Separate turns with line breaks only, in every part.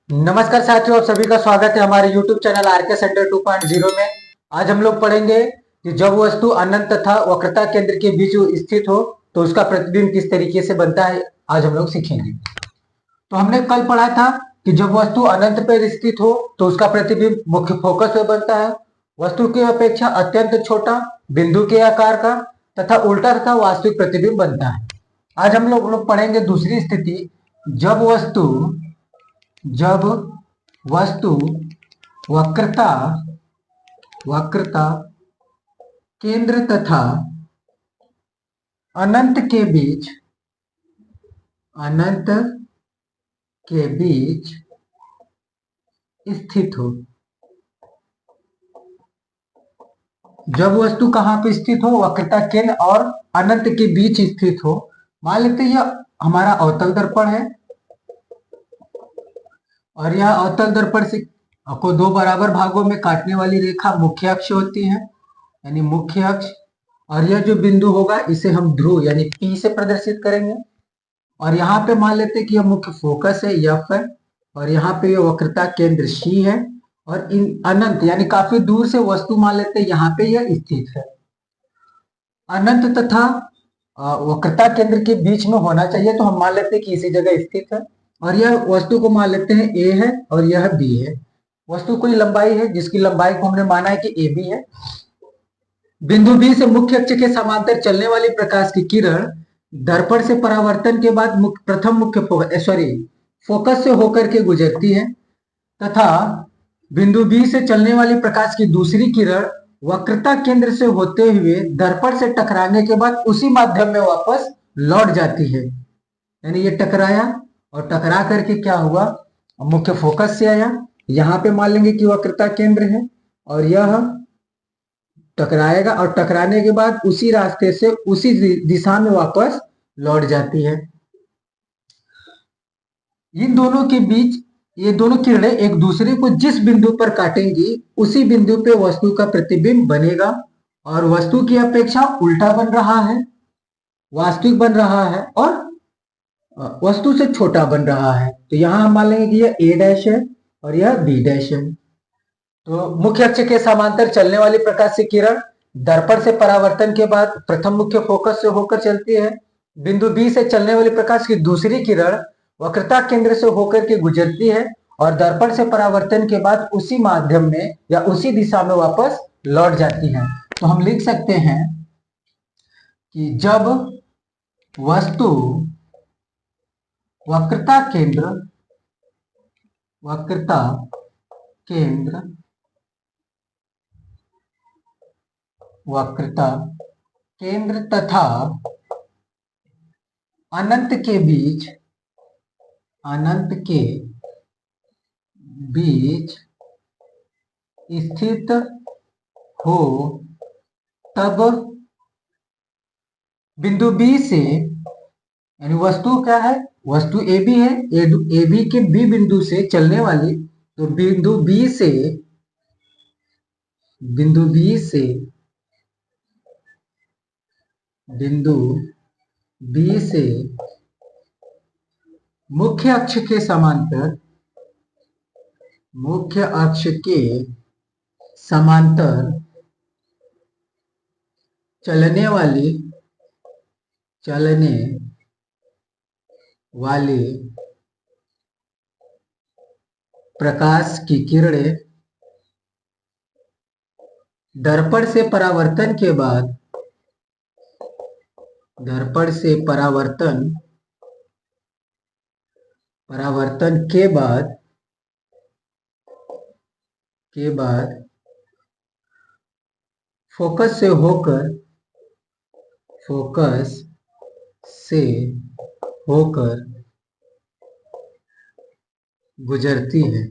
नमस्कार साथियों, आप सभी का स्वागत है हमारे YouTube चैनल आरके सेंटर 2.0 में। आज हम लोग पढ़ेंगे कि जब वस्तु अनंत तथा वक्रता केंद्र के बीच स्थित हो तो उसका प्रतिबिंब किस तरीके से बनता है, आज हम लोग सीखेंगे। तो हमने कल पढ़ा था कि जब वस्तु अनंत पर स्थित हो तो उसका प्रतिबिंब मुख्य फोकस में बनता है, वस्तु की अपेक्षा अत्यंत छोटा, बिंदु के आकार का तथा उल्टा तथा वास्तविक प्रतिबिंब बनता है। आज हम लोग पढ़ेंगे दूसरी स्थिति, जब वस्तु वक्रता वक्रता केंद्र तथा अनंत के बीच स्थित हो। जब वस्तु कहां पे स्थित हो? वक्रता केंद्र और अनंत के बीच स्थित हो। मान लेते हैं यह हमारा अवतल दर्पण है और यह अवतल दर्पण से आपको दो बराबर भागों में काटने वाली रेखा मुख्य अक्ष होती है, यानी मुख्य अक्ष। और यह जो बिंदु होगा इसे हम ध्रुव यानी P से प्रदर्शित करेंगे। और यहाँ पे मान लेते हैं कि यह मुख्य फोकस है F है, और यहाँ पे यह वक्रता केंद्र C है, और इन अनंत यानी काफी दूर से वस्तु मान लेते हैं यहाँ पे यह स्थित है। अनंत तथा वक्रता केंद्र के बीच में होना चाहिए, तो हम मान लेते हैं कि इसी जगह स्थित है। और यह वस्तु को मान लेते हैं A है और यह B है। वस्तु कोई लंबाई है जिसकी लंबाई को हमने माना है कि AB है। बिंदु B से मुख्य अक्ष के समांतर चलने वाली प्रकाश की किरण दर्पण से परावर्तन के बाद प्रथम मुख्य फोकस से होकर के गुजरती है, तथा बिंदु B से चलने वाली प्रकाश की दूसरी किरण वक्रता केंद्र से होते हुए दर्पण से टकराने के बाद उसी माध्यम में वापस लौट जाती है। यानी ये टकराया और टकरा करके क्या हुआ, मुख्य फोकस से आया, यहां पे मान लेंगे कि वक्रता केंद्र है, और यह टकराएगा और टकराने के बाद उसी रास्ते से उसी दिशा में वापस लौट जाती है। इन दोनों के बीच ये दोनों किरणें एक दूसरे को जिस बिंदु पर काटेंगी उसी बिंदु पे वस्तु का प्रतिबिंब बनेगा, और वस्तु की अपेक्षा उल्टा बन रहा है, वास्तविक बन रहा है, और वस्तु से छोटा बन रहा है। तो यहां हम मान लेंगे कि यह A डैश है और यह B डैश है। तो मुख्य अक्ष के समांतर चलने वाली प्रकाश की किरण दर्पण से परावर्तन के बाद प्रथम मुख्य फोकस से होकर चलती है। बिंदु B से चलने वाली प्रकाश की दूसरी किरण वक्रता केंद्र से होकर के गुजरती है और दर्पण से परावर्तन के बाद उसी माध्यम में या उसी दिशा में वापस लौट जाती है। तो हम लिख सकते हैं कि जब वस्तु वक्रता केंद्र वक्रता केंद्र तथा अनंत के बीच स्थित हो, तब बिंदु B से, यानी वस्तु क्या है, वस्तु AB है, AB के B बिंदु से चलने वाली, तो बिंदु B से मुख्य अक्ष के समांतर चलने वाली प्रकाश की किरणें दर्पण से परावर्तन के बाद फोकस से होकर गुजरती है,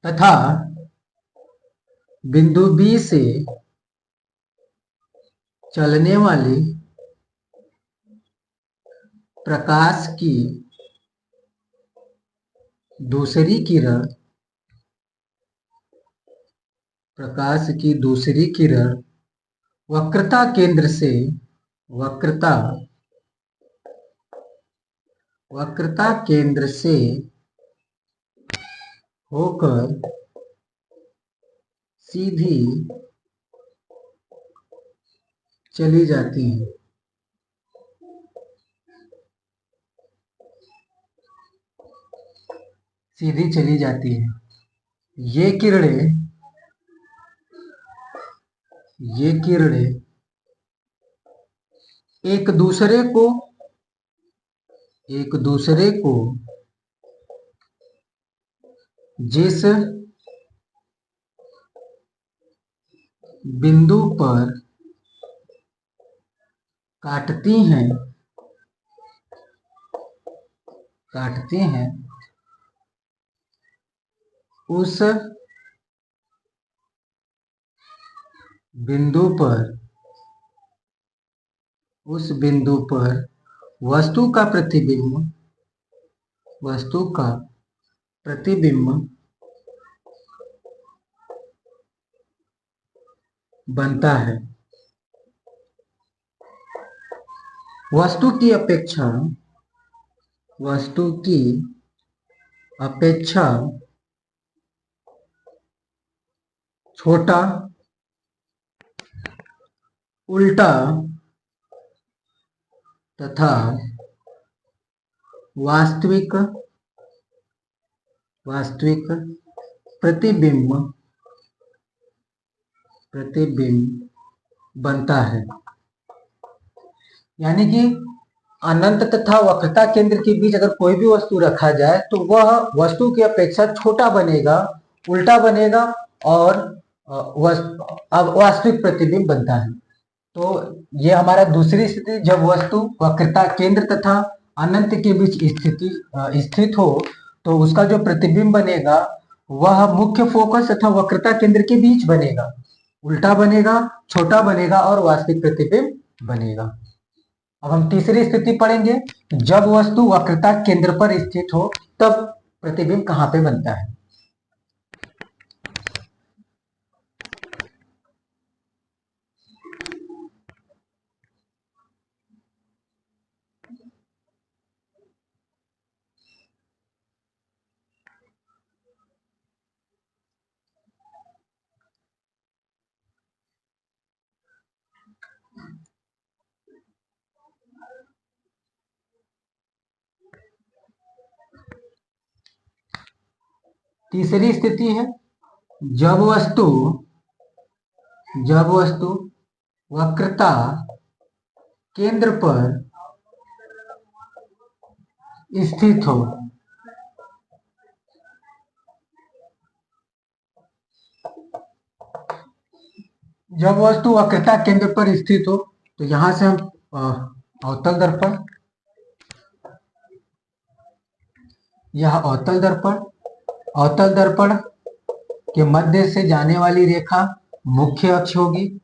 तथा बिंदु B से चलने वाली प्रकाश की दूसरी किरण वक्रता वक्रता केंद्र से होकर सीधी चली जाती है। सीधी चली जाती है। ये किरणें एक दूसरे को जिस बिंदु पर काटती हैं उस बिंदु पर वस्तु का प्रतिबिंब बनता है। वस्तु की अपेक्षा छोटा, उल्टा तथा वास्तविक प्रतिबिंब बनता है। यानी कि अनंत तथा वक्रता केंद्र के बीच अगर कोई भी वस्तु रखा जाए तो वह वस्तु की अपेक्षा छोटा बनेगा, उल्टा बनेगा और वास्तविक प्रतिबिंब बनता है। तो ये हमारा दूसरी स्थिति, जब वस्तु वक्रता केंद्र तथा अनंत के बीच स्थित हो तो उसका जो प्रतिबिंब बनेगा वह मुख्य फोकस तथा वक्रता केंद्र के बीच बनेगा, उल्टा बनेगा, छोटा बनेगा और वास्तविक प्रतिबिंब बनेगा। अब हम तीसरी स्थिति पढ़ेंगे, जब वस्तु वक्रता केंद्र पर स्थित हो तब प्रतिबिंब कहां पे बनता है। तीसरी स्थिति है, जब वस्तु वक्रता केंद्र पर स्थित हो। जब वस्तु वक्रता केंद्र पर स्थित हो तो यहां से हम अवतल दर्पण, यह अवतल दर्पण के मध्य से जाने वाली रेखा मुख्य अक्ष होगी।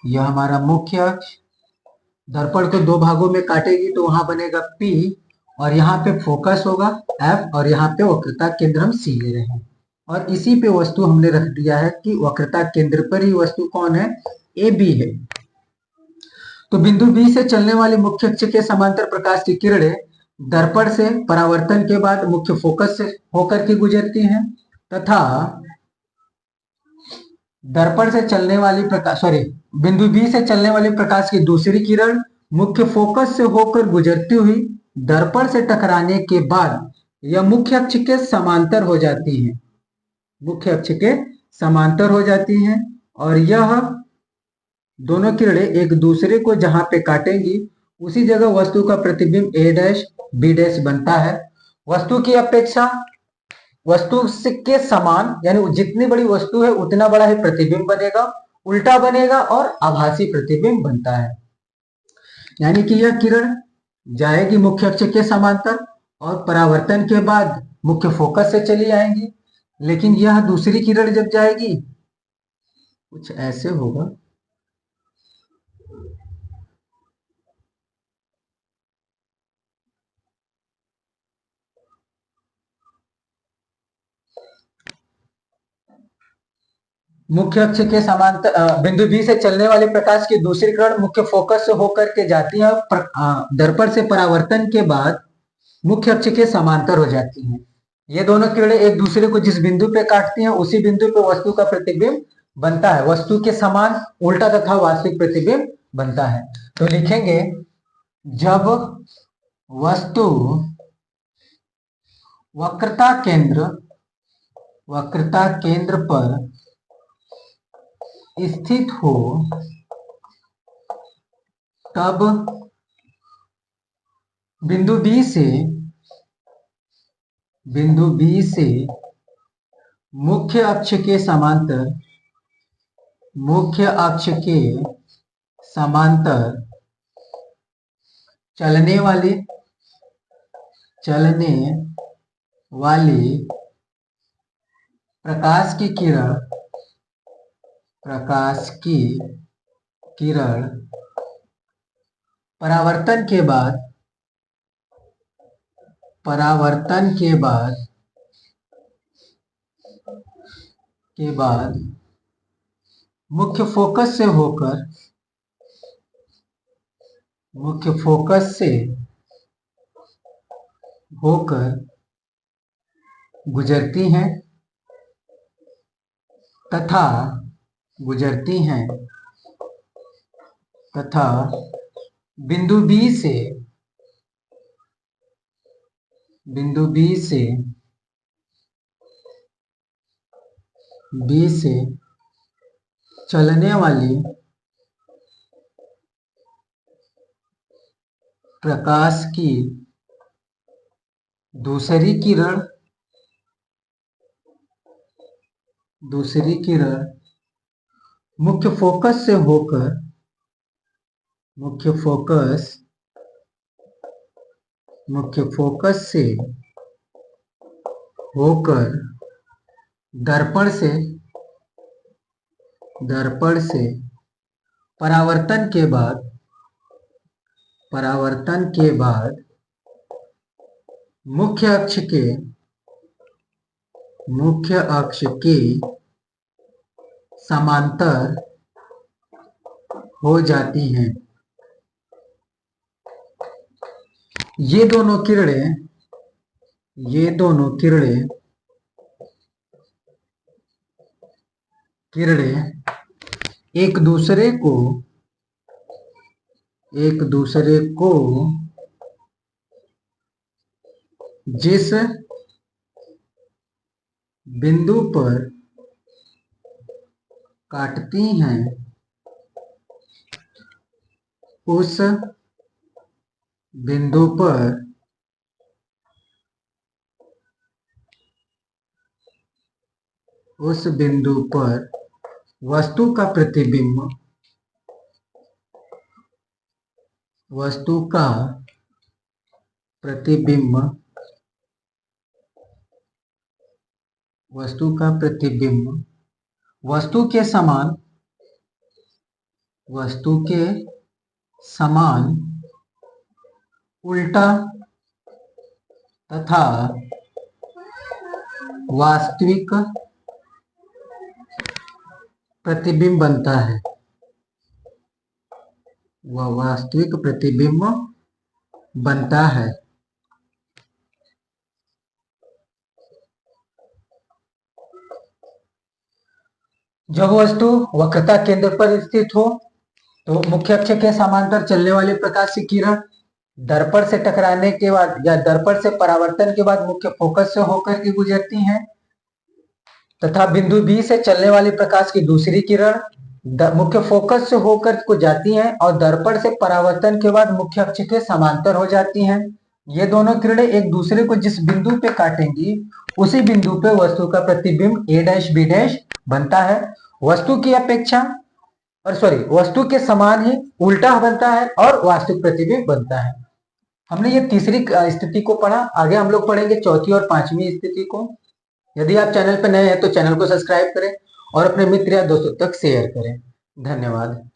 यह हमारा मुख्य अक्ष दर्पण को दो भागों में काटेगी तो वहां बनेगा P और यहाँ पे फोकस होगा F और यहाँ पे वक्रता केंद्र हम C ले रहे हैं और इसी पे वस्तु हमने रख दिया है कि वक्रता केंद्र पर ही वस्तु कौन है, AB है। तो बिंदु B से चलने वाले मुख्य अक्ष के समांतर प्रकाश की किरणें दर्पण से परावर्तन के बाद मुख्य फोकस से होकर के गुजरती हैं तथा दर्पण से चलने वाली बिंदु B से चलने वाली प्रकाश की दूसरी किरण मुख्य फोकस से होकर गुजरती हुई दर्पण से टकराने के बाद यह मुख्य अक्ष के समांतर हो जाती हैं और यह दोनों किरणें एक दूसरे को जहां पे काटेंगी उसी जगह वस्तु का प्रतिबिंब A' B' बनता है। वस्तु की अपेक्षा वस्तु के समान, यानी जितनी बड़ी वस्तु है उतना बड़ा ही प्रतिबिंब बनेगा, उल्टा बनेगा और आभासी प्रतिबिंब बनता है। यानी कि यह किरण जाएगी मुख्य अक्ष के समांतर और परावर्तन के बाद मुख्य फोकस से चली आएंगी, लेकिन यह दूसरी किरण जब जाएगी कुछ ऐसे होगा। मुख्य अक्ष के समांतर बिंदु B से चलने वाले प्रकाश की दूसरी किरण मुख्य फोकस से होकर के जाती है। दर्पण से परावर्तन के बाद मुख्य अक्ष के समांतर हो जाती हैं। ये दोनों किरणें एक दूसरे को जिस बिंदु पे काटती हैं उसी बिंदु पे वस्तु का प्रतिबिंब बनता है। वस्तु के समान उल्टा तथा वास्तविक प्रतिबिंब बनता है। तो लिखेंगे जब वस्तु वक्रता केंद्र पर स्थित हो तब बिंदु B से मुख्य अक्ष के समांतर चलने वाली प्रकाश की किरण परावर्तन के बाद मुख्य फोकस से होकर गुजरती हैं तथा बिंदु B से चलने वाली प्रकाश की दूसरी किरण मुख्य फोकस से होकर दर्पण से परावर्तन के बाद मुख्य अक्ष के समांतर हो जाती हैं। ये दोनों किरणें एक दूसरे को जिस बिंदु पर काटती हैं उस बिंदु पर वस्तु का प्रतिबिंब वस्तु के समान उल्टा तथा वास्तविक प्रतिबिंब बनता है। जब वस्तु वक्रता केंद्र पर स्थित हो तो मुख्य अक्ष के समांतर चलने वाली प्रकाश की किरण दर्पण से टकराने के बाद या दर्पण से परावर्तन के बाद मुख्य फोकस से होकर के गुजरती हैं तथा बिंदु B से चलने वाली प्रकाश की दूसरी किरण मुख्य फोकस से होकर को जाती हैं और दर्पण से परावर्तन के बाद मुख्य अक्ष के समांतर हो जाती हैं। ये दोनों किरणें एक दूसरे को जिस बिंदु पे काटेंगी उसी बिंदु पे वस्तु का प्रतिबिंब A', B' बनता है। वस्तु के समान ही उल्टा बनता है और वास्तविक प्रतिबिंब बनता है। हमने ये तीसरी स्थिति को पढ़ा। आगे हम लोग पढ़ेंगे चौथी और पांचवी स्थिति को। यदि आप चैनल पर नए हैं तो चैनल को सब्सक्राइब करें और अपने मित्र या दोस्तों तक शेयर करें। धन्यवाद।